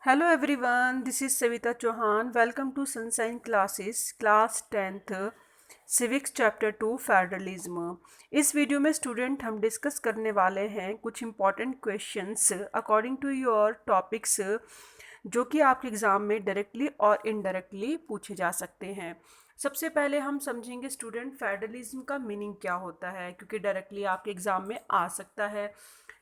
Hello everyone, this is Savita Chauhan. Welcome to Sunshine Classes, Class 10th, Civics Chapter 2 federalism. इस video में student हम discuss करने वाले हैं कुछ important questions according to your topics जो कि आपके एग्ज़ाम में डायरेक्टली और इनडायरेक्टली पूछे जा सकते हैं। सबसे पहले हम समझेंगे स्टूडेंट फेडरलिज्म का मीनिंग क्या होता है, क्योंकि डायरेक्टली आपके एग्ज़ाम में आ सकता है।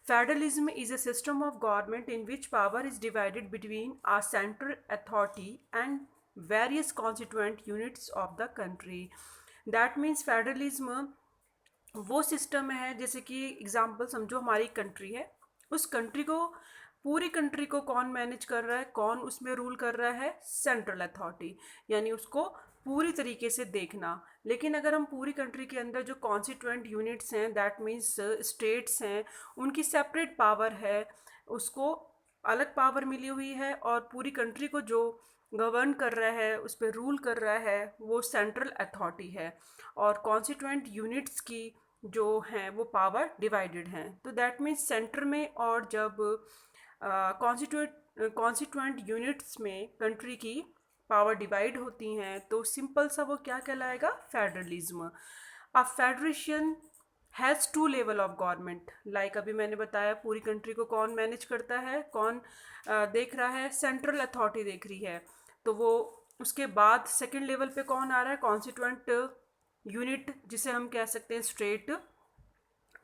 Federalism is a system of government in which power is divided between a central authority and various constituent units of the country. That means federalism वो सिस्टम है, जैसे कि एग्जांपल समझो हमारी कंट्री है, उस कंट्री को पूरी कंट्री को कौन मैनेज कर रहा है, कौन उसमें रूल कर रहा है? सेंट्रल अथॉरिटी, यानी उसको पूरी तरीके से देखना। लेकिन अगर हम पूरी कंट्री के अंदर जो कॉन्स्टिट्यूएंट यूनिट्स हैं, दैट मीन्स स्टेट्स हैं, उनकी सेपरेट पावर है, उसको अलग पावर मिली हुई है, और पूरी कंट्री को जो गवर्न कर रहा है, उस पर रूल कर रहा है, वो सेंट्रल अथॉरिटी है। और कॉन्स्टिट्यूएंट यूनिट्स की जो हैं वो पावर डिवाइडेड हैं। तो दैट मीन्स सेंटर में और जब कॉन्स्टिट्यूएंट यूनिट्स में कंट्री की पावर डिवाइड होती हैं तो सिंपल सा वो क्या कहलाएगा? Federalism. A federation has two level of government. Like अभी मैंने बताया पूरी कंट्री को कौन मैनेज करता है, कौन देख रहा है? सेंट्रल अथॉरिटी देख रही है। तो वो उसके बाद सेकेंड लेवल पे कौन आ रहा है? कॉन्स्टिट्यूएंट यूनिट, जिसे हम कह सकते हैं स्टेट,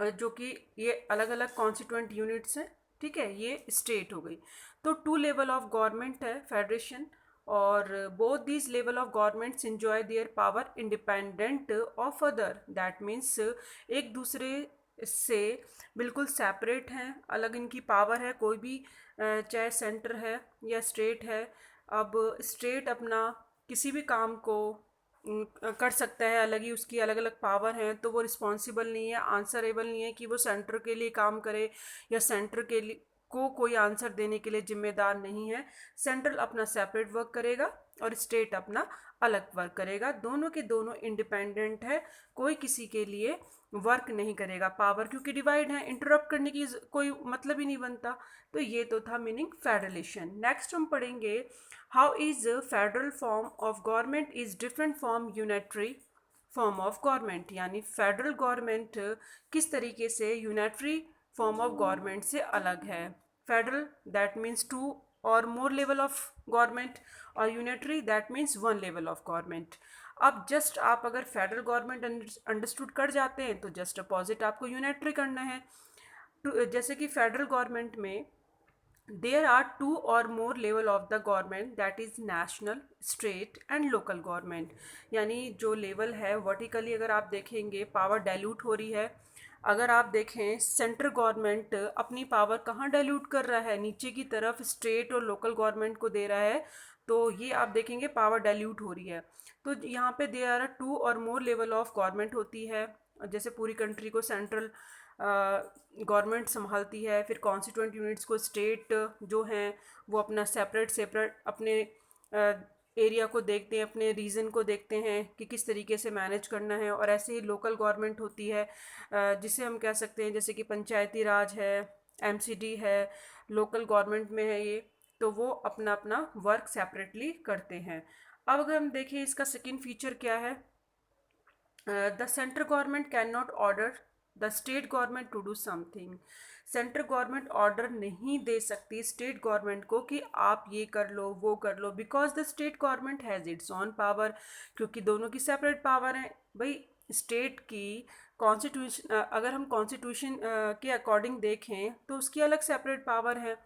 जो कि ये अलग अलग कॉन्स्टिट्यूएंट यूनिट्स हैं। ठीक है, ये स्टेट हो गई। तो टू लेवल ऑफ गवर्नमेंट है फेडरेशन, और both these level of governments enjoy their power independent of other. That means एक दूसरे से बिल्कुल सेपरेट हैं, अलग इनकी पावर है। कोई भी चाहे सेंटर है या स्टेट है, अब स्टेट अपना किसी भी काम को कर सकता है, अलग ही उसकी अलग अलग पावर हैं, तो वो रिस्पॉन्सिबल नहीं है, आंसरेबल नहीं है कि वो सेंटर के लिए काम करे, या सेंटर के लिए को कोई आंसर देने के लिए जिम्मेदार नहीं है। सेंट्रल अपना सेपरेट वर्क करेगा और स्टेट अपना अलग वर्क करेगा। दोनों के दोनों इंडिपेंडेंट है, कोई किसी के लिए वर्क नहीं करेगा। पावर क्योंकि डिवाइड है, इंटरप्ट करने की कोई मतलब ही नहीं बनता। तो ये तो था मीनिंग फेडरलेशन। नेक्स्ट हम पढ़ेंगे how is federal form of government is different from unitary form of government. यानी फेडरल गवर्नमेंट किस तरीके से यूनिटरी फॉर्म ऑफ गवर्नमेंट से अलग है। फेडरल दैट मीन्स टू और मोर लेवल ऑफ गवर्नमेंट, और unitary that means one level of government. अब जस्ट आप अगर फेडरल गवर्नमेंट अंडरस्टूड कर जाते हैं तो जस्ट अपोजिट आपको यूनिटरी करना है। जैसे कि फेडरल गवर्नमेंट में there are two or more level of the government, that is national, state and local government। यानी जो लेवल है वर्टिकली अगर आप देखेंगे पावर डाइल्यूट हो रही है। अगर आप देखें सेंट्रल गवर्नमेंट अपनी पावर कहाँ डाइल्यूट कर रहा है? नीचे की तरफ स्टेट और लोकल गवर्नमेंट को दे रहा है। तो ये आप देखेंगे पावर डाइल्यूट हो रही है। तो यहाँ पे देयर आर टू और मोर लेवल ऑफ गवर्नमेंट होती है। जैसे पूरी कंट्री को सेंट्रल गवर्नमेंट संभालती है, फिर कॉन्स्टिट्यूएंट यूनिट्स को स्टेट जो हैं वो अपना सेपरेट सेपरेट अपने एरिया को देखते हैं, अपने रीजन को देखते हैं कि किस तरीके से मैनेज करना है। और ऐसे ही लोकल गवर्नमेंट होती है, जिसे हम कह सकते हैं जैसे कि पंचायती राज है, एमसीडी है, लोकल गवर्नमेंट में है ये। तो वो अपना अपना वर्क सेपरेटली करते हैं। अब अगर हम देखें इसका सेकेंड फीचर क्या है, the central government can not order the state government to do something. Central government order नहीं दे सकती स्टेट गवर्नमेंट को कि आप ये कर लो वो कर लो, because the state government has its own power. क्योंकि दोनों की सेपरेट पावर है भाई। स्टेट की कॉन्स्टिट्यूशन अगर हम कॉन्स्टिट्यूशन के अकॉर्डिंग देखें तो उसकी अलग सेपरेट पावर है,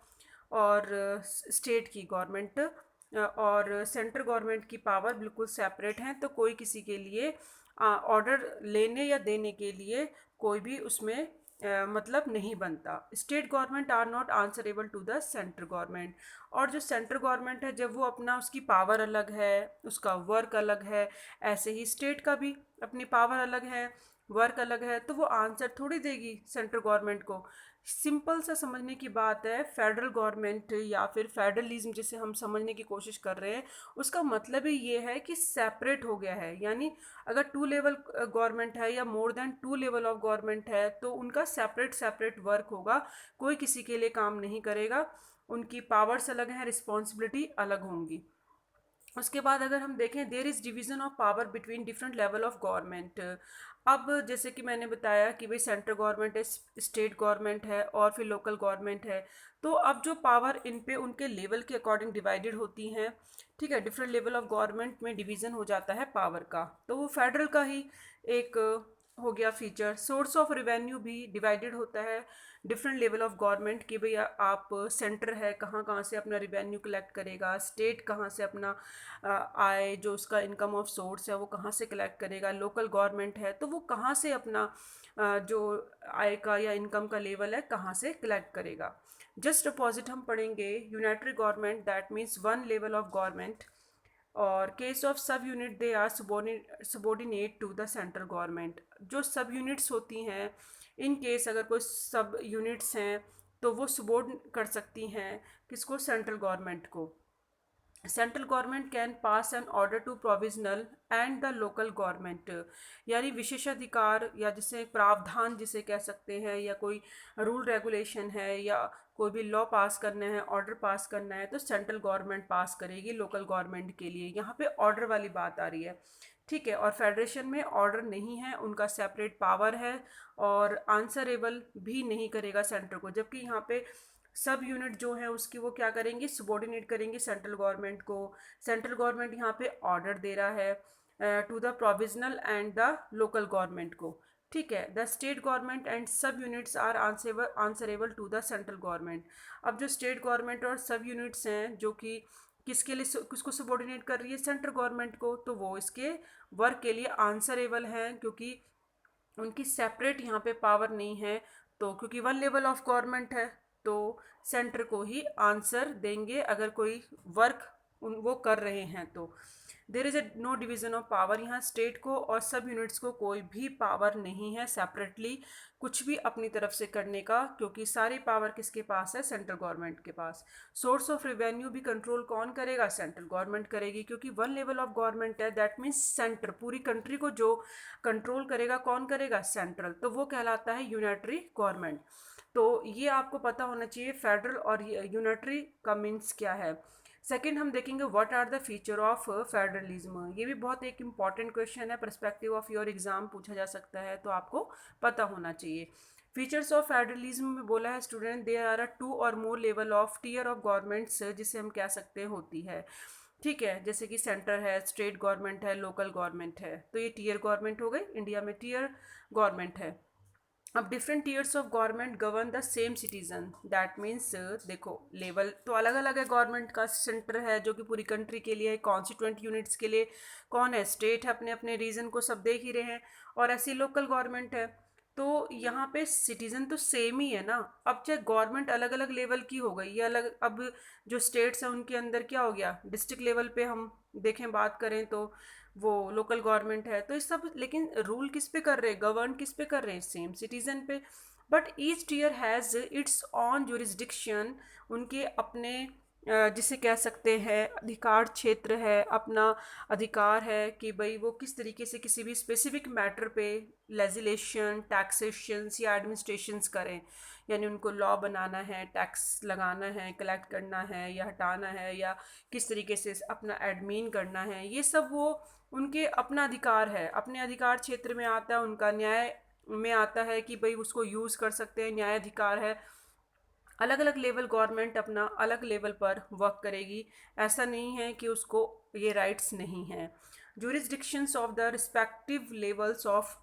और स्टेट की गवर्नमेंट और सेंट्रल गवर्नमेंट की पावर बिल्कुल सेपरेट हैं। तो कोई किसी के लिए ऑर्डर लेने या देने के लिए कोई भी उसमें मतलब नहीं बनता। State government are not answerable to the central government. और जो सेंट्रल गवर्नमेंट है, जब वो अपना उसकी पावर अलग है, उसका वर्क अलग है, ऐसे ही स्टेट का भी अपनी पावर अलग है, वर्क अलग है, तो वो आंसर थोड़ी देगी सेंट्रल गवर्नमेंट को। सिंपल सा समझने की बात है। फेडरल गवर्नमेंट या फिर फेडरलिज्म जिसे हम समझने की कोशिश कर रहे हैं, उसका मतलब ही ये है कि सेपरेट हो गया है। यानी अगर टू लेवल गवर्नमेंट है या more than two level of government है तो उनका सेपरेट सेपरेट वर्क होगा, कोई किसी के लिए काम नहीं करेगा। उनकी पावर्स अलग हैं, रिस्पॉन्सिबिलिटी अलग होंगी। उसके बाद अगर हम देखें, there is division of power between different level of government. अब जैसे कि मैंने बताया कि भाई सेंट्रल गवर्नमेंट है, स्टेट गवर्नमेंट है और फिर लोकल गवर्नमेंट है। तो अब जो पावर इन पे उनके लेवल के अकॉर्डिंग डिवाइडेड होती हैं, ठीक है, डिफरेंट लेवल ऑफ गवर्नमेंट में डिवीज़न हो जाता है पावर का, तो वो फेडरल का ही एक हो गया फीचर। सोर्स ऑफ रेवेन्यू भी डिवाइडेड होता है डिफरेंट लेवल ऑफ गवर्नमेंट कि भैया आप सेंटर है कहाँ कहाँ से अपना रेवेन्यू कलेक्ट करेगा, स्टेट कहाँ से अपना आय जो उसका इनकम ऑफ सोर्स है वो कहाँ से कलेक्ट करेगा, लोकल गवर्नमेंट है तो वो कहाँ से अपना जो आय का या इनकम का लेवल है कहाँ से कलेक्ट करेगा। जस्ट अपोजिट हम पढ़ेंगे unitary government, that means one level of government, और case of sub unit they are subordinate to the central government. जो सब यूनिट्स होती हैं, इन केस अगर कोई सब यूनिट्स हैं तो वो सबॉर्ड कर सकती हैं किसको, सेंट्रल गवर्नमेंट को। Central government can pass an order to provisional and the local government, यानी विशेषाधिकार या जिसे प्रावधान जिसे कह सकते हैं, या कोई रूल रेगुलेशन है या कोई भी लॉ पास करना है, ऑर्डर पास करना है, तो सेंट्रल गवर्नमेंट पास करेगी लोकल गवर्नमेंट के लिए। यहाँ पे ऑर्डर वाली बात आ रही है, ठीक है। और फेडरेशन में ऑर्डर नहीं है, उनका सेपरेट पावर है और आंसरेबल भी नहीं करेगा सेंटर को, जबकि यहाँ पे सब यूनिट जो है उसकी वो क्या करेंगी, सबॉर्डिनेट करेंगी सेंट्रल गवर्नमेंट को। सेंट्रल गवर्नमेंट यहाँ पे ऑर्डर दे रहा है to the provisional and the local government को, ठीक है। The state government and sub units are answerable to the central government. अब जो स्टेट गवर्नमेंट और सब यूनिट्स हैं जो कि किसके लिए किसको सबॉर्डिनेट कर रही है, सेंट्रल गवर्नमेंट को, तो वो इसके वर्क के लिए आंसरेबल हैं क्योंकि उनकी सेपरेट यहाँ पे पावर नहीं है। तो क्योंकि वन लेवल ऑफ गवर्नमेंट है तो सेंटर को ही आंसर देंगे अगर कोई वर्क वो कर रहे हैं तो। There is a no division of power, यहाँ स्टेट को और सब यूनिट्स को कोई भी पावर नहीं है सेपरेटली कुछ भी अपनी तरफ से करने का, क्योंकि सारी पावर किसके पास है, सेंट्रल गवर्नमेंट के पास। सोर्स ऑफ रेवेन्यू भी कंट्रोल कौन करेगा, सेंट्रल गवर्नमेंट करेगी, क्योंकि वन लेवल ऑफ गवर्नमेंट है, दैट मीन्स सेंटर पूरी कंट्री को जो कंट्रोल करेगा कौन करेगा, सेंट्रल, तो वो कहलाता है यूनिटरी गवर्नमेंट। तो ये आपको पता होना चाहिए फेडरल और यूनिटरी का मीन्स क्या है। सेकंड हम देखेंगे what are the feature of federalism. ये भी बहुत एक इंपॉर्टेंट क्वेश्चन है, पर्सपेक्टिव ऑफ योर एग्जाम पूछा जा सकता है, तो आपको पता होना चाहिए। फीचर्स ऑफ फेडरलिज्म में बोला है स्टूडेंट, देयर आर टू और more level of tier of governments, जिसे हम कह सकते हैं होती है, ठीक है। जैसे कि सेंटर है, स्टेट गवर्नमेंट है, लोकल गवर्नमेंट है, तो ये टीयर गवर्नमेंट हो गई, इंडिया में टीयर गवर्नमेंट है। अब different tears of government govern the same citizen, that means देखो लेवल तो अलग अलग है गवर्नमेंट का। सेंटर है जो कि पूरी कंट्री के लिए है, कॉन्स्टिट्यूंट यूनिट्स के लिए कौन है, स्टेट है, अपने अपने रीजन को सब देख ही रहे हैं, और ऐसी लोकल गवर्नमेंट है। तो यहाँ पे सिटीजन तो सेम ही है ना। अब चाहे गवर्नमेंट अलग अलग लेवल की हो गई या अलग, अब जो स्टेट्स हैं उनके अंदर क्या हो गया, डिस्ट्रिक्ट लेवल पे हम देखें बात करें तो वो लोकल गवर्नमेंट है, तो इस सब, लेकिन रूल किस पे कर रहे हैं, गवर्न किस पे कर रहे हैं, सेम सिटीजन पे। But each tier has its own jurisdiction, उनके अपने जिसे कह सकते हैं अधिकार क्षेत्र है, अपना अधिकार है कि भाई वो किस तरीके से किसी भी स्पेसिफिक मैटर पे लेजिस्लेशन, टैक्सेशंस या एडमिनिस्ट्रेशंस करें, यानी उनको लॉ बनाना है, टैक्स लगाना है, कलेक्ट करना है या हटाना है, या किस तरीके से अपना एडमिन करना है, ये सब वो उनके अपना अधिकार है, अपने अधिकार क्षेत्र में आता है, उनका न्याय में आता है कि भाई उसको यूज़ कर सकते हैं, न्याय अधिकार है। अलग अलग लेवल गवर्नमेंट अपना अलग लेवल पर वर्क करेगी, ऐसा नहीं है कि उसको ये राइट्स नहीं हैं। Jurisdictions of the respective levels of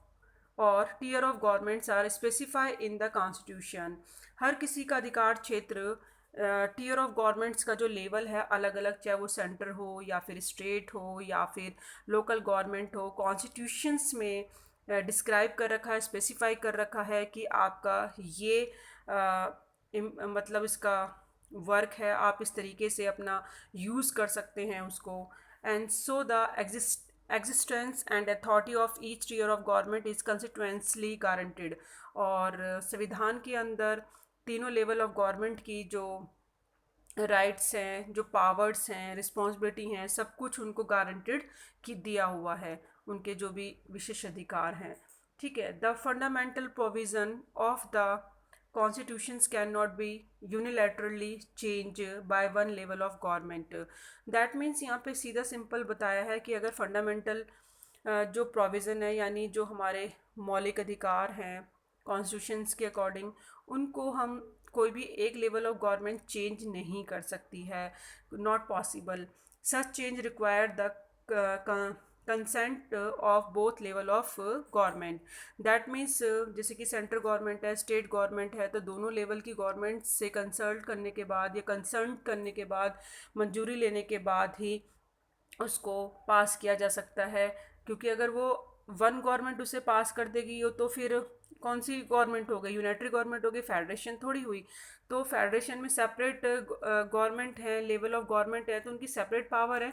और tier of governments are specify in the constitution. हर किसी का अधिकार क्षेत्र, टीयर ऑफ गवर्नमेंट्स का जो लेवल है अलग अलग, चाहे वो सेंटर हो या फिर स्टेट हो या फिर लोकल गवर्नमेंट हो, कॉन्स्टिट्यूशंस में डिस्क्राइब कर रखा है, स्पेसिफाई कर रखा है कि आपका ये मतलब इसका वर्क है, आप इस तरीके से अपना यूज़ कर सकते हैं उसको। And so the existence and authority of each tier of government is constitutionally guaranteed। और संविधान के अंदर तीनों लेवल ऑफ गवर्नमेंट की जो राइट्स हैं, जो पावर्स हैं, रिस्पॉन्सिबिलिटी हैं, सब कुछ उनको गारंटेड की दिया हुआ है, उनके जो भी विशेष अधिकार हैं, ठीक है। The fundamental provision of the constitutions cannot be unilaterally changed by one level of government. That means यहाँ पे सीधा सिंपल बताया है कि अगर फंडामेंटल जो प्रोविज़न है यानी जो हमारे मौलिक अधिकार हैं कॉन्स्टिट्यूशंस के अकॉर्डिंग, उनको हम कोई भी एक लेवल ऑफ गवर्नमेंट चेंज नहीं कर सकती है, not possible. Such change require the consent of both level of government. That means जैसे कि सेंट्रल गवर्नमेंट है, स्टेट गवर्नमेंट है, तो दोनों लेवल की गवर्नमेंट से कंसल्ट करने के बाद या कंसल्ट करने के बाद, मंजूरी लेने के बाद ही उसको पास किया जा सकता है. क्योंकि अगर वो वन गवर्नमेंट उसे पास कर देगी तो फिर कौन सी गवर्नमेंट हो गई, यूनाइटेड गवर्नमेंट हो गई, फेडरेशन थोड़ी हुई. तो फेडरेशन में सेपरेट गवर्नमेंट है, लेवल ऑफ गवर्नमेंट है, तो उनकी सेपरेट पावर है.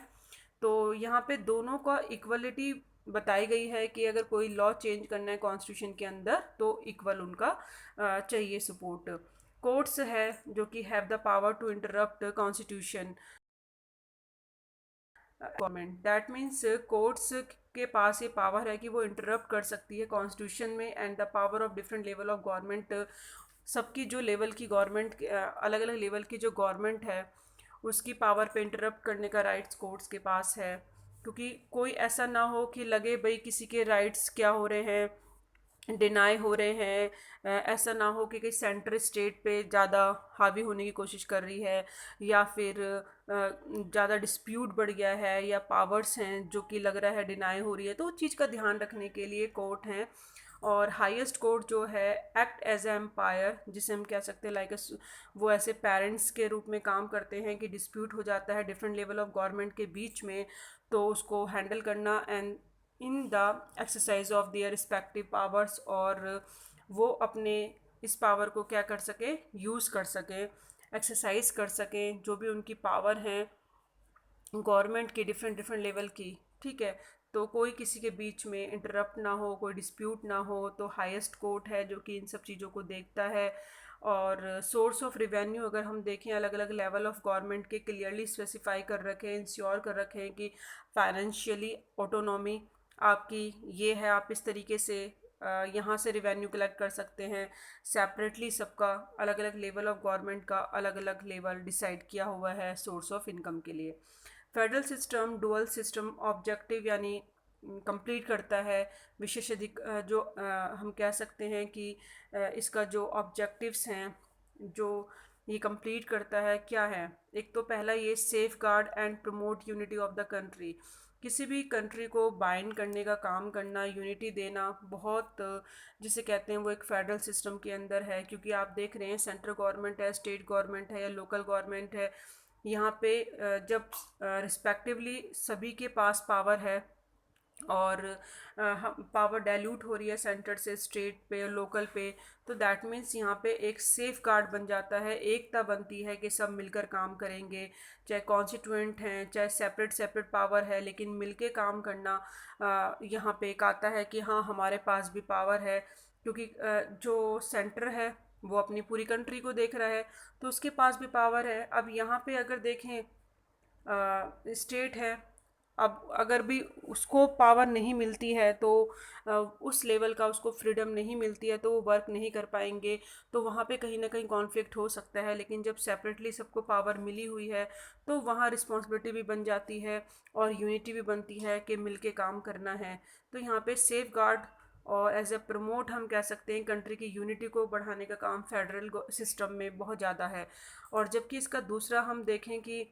तो यहाँ पे दोनों का इक्वलिटी बताई गई है कि अगर कोई लॉ चेंज करना है कॉन्स्टिट्यूशन के अंदर तो इक्वल उनका चाहिए सपोर्ट. कोर्ट्स है जो कि have the power to interpret constitution government. That means courts के पास ये पावर है कि वो इंटरप्ट कर सकती है कॉन्स्टिट्यूशन में. And the power of different level of government, सबकी जो लेवल की गवर्नमेंट, अलग अलग लेवल की जो गवर्नमेंट है उसकी पावर पे इंटरप्ट करने का राइट्स कोर्ट्स के पास है. क्योंकि कोई ऐसा ना हो कि लगे भाई किसी के राइट्स क्या हो रहे हैं, डिनाई हो रहे हैं. ऐसा ना हो कि सेंटर स्टेट पे ज़्यादा हावी होने की कोशिश कर रही है, या फिर ज़्यादा डिस्प्यूट बढ़ गया है, या पावर्स हैं जो कि लग रहा है डिनाई हो रही है. तो उस चीज़ का ध्यान रखने के लिए कोर्ट हैं. और हाईएस्ट कोर्ट जो है एक्ट एज ए एम्पायर, जिसे हम कह सकते हैं लाइक वो ऐसे पेरेंट्स के रूप में काम करते हैं कि डिस्प्यूट हो जाता है डिफरेंट लेवल ऑफ गवर्नमेंट के बीच में, तो उसको हैंडल करना and in the exercise of their respective powers, और वो अपने इस पावर को क्या कर सके, यूज़ कर सके, एक्सरसाइज कर सकें जो भी उनकी पावर हैं गवर्नमेंट की डिफरेंट डिफरेंट लेवल की. ठीक है, तो कोई किसी के बीच में इंटरप्ट ना हो, कोई डिस्प्यूट ना हो. तो हाईएस्ट कोर्ट है जो कि इन सब चीज़ों को देखता है. और सोर्स ऑफ रिवेन्यू अगर हम देखें, अलग अलग लेवल ऑफ गवर्नमेंट के क्लियरली स्पेसिफाई कर रखे हैं, इंश्योर कर रखे हैं कि फाइनेंशियली ऑटोनॉमी आपकी ये है, आप इस तरीके से यहाँ से रिवेन्यू कलेक्ट कर सकते हैं. सेपरेटली सबका अलग अलग लेवल ऑफ गवर्नमेंट का अलग अलग लेवल डिसाइड किया हुआ है सोर्स ऑफ इनकम के लिए. Federal system dual system objective यानी कंप्लीट करता है विशेषाधिक जो हम कह सकते हैं कि इसका जो ऑब्जेक्टिव्स हैं जो ये कंप्लीट करता है क्या है. एक तो पहला ये safe guard and promote unity of the country. किसी भी कंट्री को बाइंड करने का काम करना, यूनिटी देना, बहुत जिसे कहते हैं वो एक फेडरल सिस्टम के अंदर है. क्योंकि आप देख रहे हैं सेंट्रल गवर्नमेंट है, स्टेट गवर्नमेंट है या लोकल गवर्नमेंट है, यहाँ पे जब रिस्पेक्टिवली सभी के पास पावर है और पावर डाइल्यूट हो रही है सेंटर से स्टेट पे लोकल पे, तो दैट मीन्स यहाँ पे एक सेफ गार्ड बन जाता है, एकता बनती है कि सब मिलकर काम करेंगे. चाहे कॉन्स्टिट्यूएंट हैं, चाहे सेपरेट सेपरेट पावर है, लेकिन मिलके काम करना यहाँ पे एक आता है कि हाँ हमारे पास भी पावर है. क्योंकि जो सेंटर है वो अपनी पूरी कंट्री को देख रहा है तो उसके पास भी पावर है. अब यहाँ पे अगर देखें स्टेट है, अब अगर भी उसको पावर नहीं मिलती है तो उस लेवल का उसको फ्रीडम नहीं मिलती है तो वो वर्क नहीं कर पाएंगे. तो वहाँ पे कहीं ना कहीं कॉन्फ्लिक्ट हो सकता है. लेकिन जब सेपरेटली सबको पावर मिली हुई है तो वहाँ रिस्पॉन्सिबिलिटी भी बन जाती है और यूनिटी भी बनती है कि मिलके काम करना है. तो यहाँ पे सेफ गार्ड और एज ए प्रमोट हम कह सकते हैं कंट्री की यूनिटी को बढ़ाने का काम फेडरल सिस्टम में बहुत ज़्यादा है. और जबकि इसका दूसरा हम देखें कि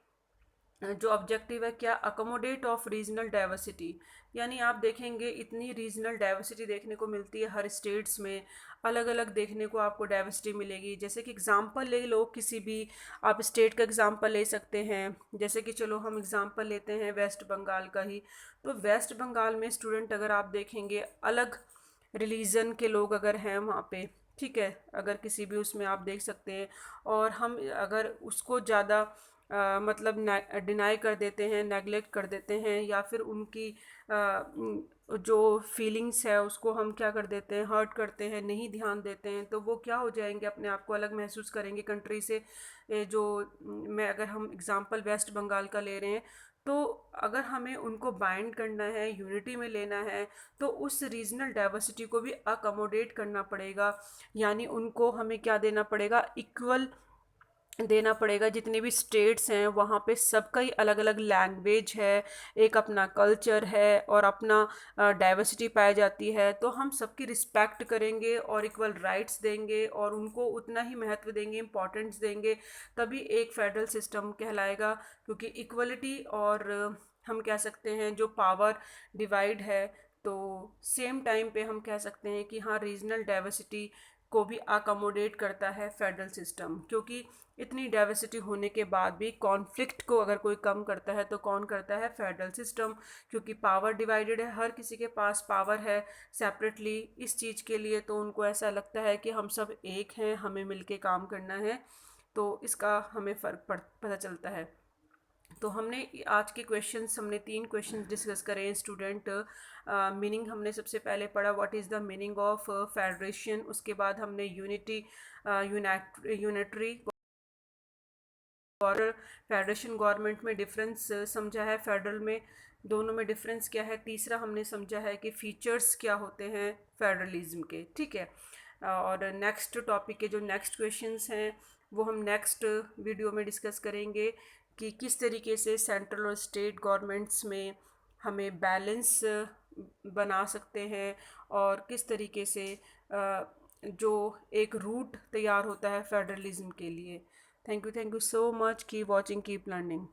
जो ऑब्जेक्टिव है क्या, अकोमोडेट ऑफ रीजनल डाइवर्सिटी. यानी आप देखेंगे इतनी रीजनल डाइवर्सिटी देखने को मिलती है हर स्टेट्स में, अलग अलग देखने को आपको डाइवर्सिटी मिलेगी. जैसे कि एग्जांपल ले लो, किसी भी आप स्टेट का एग्जांपल ले सकते हैं. जैसे कि चलो हम एग्जांपल लेते हैं वेस्ट बंगाल का ही. तो वेस्ट बंगाल में स्टूडेंट अगर आप देखेंगे अलग रिलीजन के लोग अगर हैं वहाँ पे, ठीक है, अगर किसी भी उसमें आप देख सकते हैं, और हम अगर उसको ज़्यादा मतलब डिनाई कर देते हैं, नेगलेक्ट कर देते हैं, या फिर उनकी जो फीलिंग्स है उसको हम क्या कर देते हैं, हर्ट करते हैं, नहीं ध्यान देते हैं, तो वो क्या हो जाएंगे, अपने आप को अलग महसूस करेंगे कंट्री से। जो मैं अगर हम एग्ज़ाम्पल वेस्ट बंगाल का ले रहे हैं, तो अगर हमें उनको बाइंड करना है, यूनिटी में लेना है, तो उस रीजनल डाइवर्सिटी को भी अकोमोडेट करना पड़ेगा। यानी उनको हमें क्या देना पड़ेगा, इक्वल देना पड़ेगा। जितने भी स्टेट्स हैं वहाँ पे सबका ही अलग अलग लैंग्वेज है, एक अपना कल्चर है और अपना डाइवर्सिटी पाई जाती है, तो हम सबकी रिस्पेक्ट करेंगे और इक्वल राइट्स देंगे और उनको उतना ही महत्व देंगे, इम्पोर्टेंस देंगे, तभी एक फेडरल सिस्टम कहलाएगा। क्योंकि इक्वलिटी और हम कह सकते हैं जो पावर डिवाइड है, तो सेम टाइम पे हम कह सकते हैं कि हाँ, रीजनल डाइवर्सिटी को भी अकोमोडेट करता है फेडरल सिस्टम। क्योंकि इतनी डाइवर्सिटी होने के बाद भी कॉन्फ्लिक्ट को अगर कोई कम करता है तो कौन करता है, फेडरल सिस्टम। क्योंकि पावर डिवाइडेड है, हर किसी के पास पावर है सेपरेटली इस चीज़ के लिए, तो उनको ऐसा लगता है कि हम सब एक हैं, हमें मिलके काम करना है। तो इसका हमें पता चलता है। तो हमने आज के क्वेश्चंस, हमने 3 क्वेश्चंस डिस्कस करे। स्टूडेंट मीनिंग हमने सबसे पहले पढ़ा, what is the meaning of federation. उसके बाद हमने यूनिटी, यूनिटरी और फेडरेशन गवर्नमेंट में डिफरेंस समझा है, फेडरल में दोनों में डिफरेंस क्या है। तीसरा हमने समझा है कि फीचर्स क्या होते हैं फेडरलिज्म के, ठीक है। और नेक्स्ट टॉपिक के जो नेक्स्ट क्वेश्चंस हैं वो हम नेक्स्ट वीडियो में डिस्कस करेंगे कि किस तरीके से सेंट्रल और स्टेट गवर्नमेंट्स में हमें बैलेंस बना सकते हैं और किस तरीके से जो एक रूट तैयार होता है फेडरलिज्म के लिए। Thank you so much. Keep watching, keep learning.